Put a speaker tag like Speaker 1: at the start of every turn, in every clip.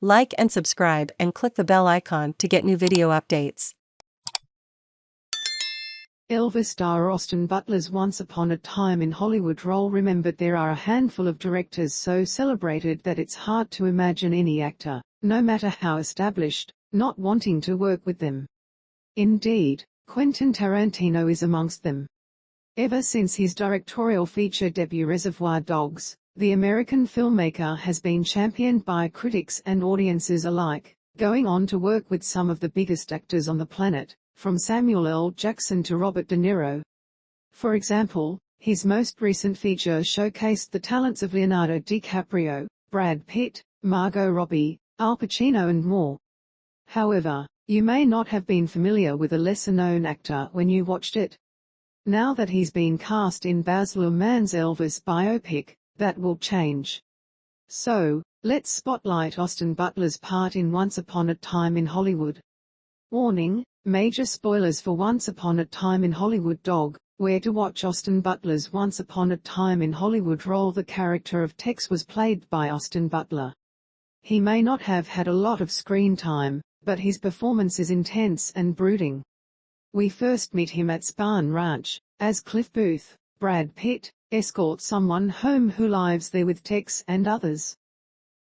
Speaker 1: Like and subscribe and click the bell icon to get new video updates.
Speaker 2: Elvis star Austin Butler's Once Upon a Time in Hollywood role remembered. There are a handful of directors so celebrated that it's hard to imagine any actor, no matter how established, not wanting to work with them. Indeed, Quentin Tarantino is amongst them. Ever since his directorial feature debut Reservoir Dogs, the American filmmaker has been championed by critics and audiences alike, going on to work with some of the biggest actors on the planet, from Samuel L. Jackson to Robert De Niro. For example, his most recent feature showcased the talents of Leonardo DiCaprio, Brad Pitt, Margot Robbie, Al Pacino and more. However, you may not have been familiar with a lesser-known actor when you watched it. Now that he's been cast in Baz Luhrmann's Elvis biopic, that will change. So, let's spotlight Austin Butler's part in Once Upon a Time in Hollywood. Warning: major spoilers for Once Upon a Time in Hollywood. Where to watch. Austin Butler's Once Upon a Time in Hollywood role. The character of Tex was played by Austin Butler. He may not have had a lot of screen time, but his performance is intense and brooding. We first meet him at Spahn Ranch, as Cliff Booth, Brad Pitt, escorts someone home who lives there with Tex and others.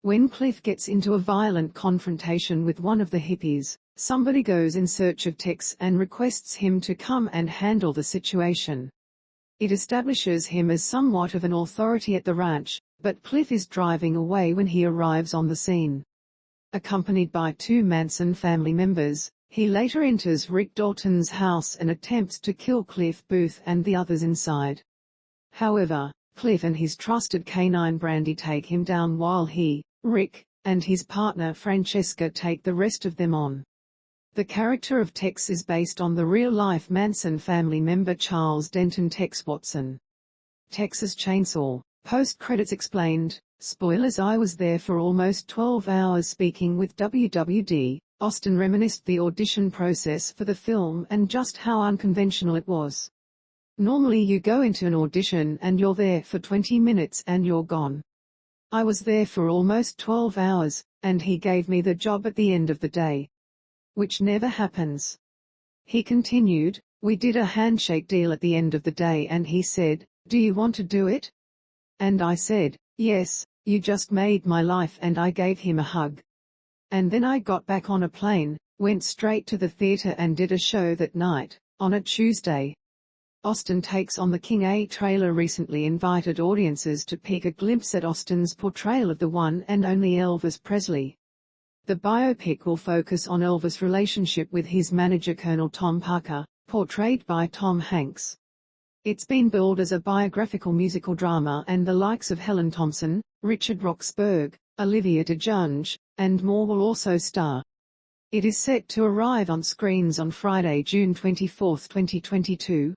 Speaker 2: When Cliff gets into a violent confrontation with one of the hippies, somebody goes in search of Tex and requests him to come and handle the situation. It establishes him as somewhat of an authority at the ranch, but Cliff is driving away when he arrives on the scene. Accompanied by two Manson family members, he later enters Rick Dalton's house and attempts to kill Cliff Booth and the others inside. However, Cliff and his trusted canine Brandy take him down while he, Rick, and his partner Francesca take the rest of them on. The character of Tex is based on the real-life Manson family member Charles Denton. Tex Watson. Texas Chainsaw. Post-credits explained. Spoilers: I was there for almost 12 hours speaking with WWD. Austin reminisced the audition process for the film and just how unconventional it was. Normally you go into an audition and you're there for 20 minutes and you're gone. I was there for almost 12 hours, and he gave me the job at the end of the day. Which never happens. He continued, we did a handshake deal at the end of the day and he said, do you want to do it? And I said, yes, you just made my life, and I gave him a hug. And then I got back on a plane, went straight to the theater and did a show that night, on a Tuesday. Austin takes on the King. A trailer recently invited audiences to peek a glimpse at Austin's portrayal of the one and only Elvis Presley. The biopic will focus on Elvis' relationship with his manager Colonel Tom Parker, portrayed by Tom Hanks. It's been billed as a biographical musical drama, and the likes of Helen Thomson, Richard Roxburgh, Olivia DeJonge, and more will also star. It is set to arrive on screens on Friday, June 24, 2022.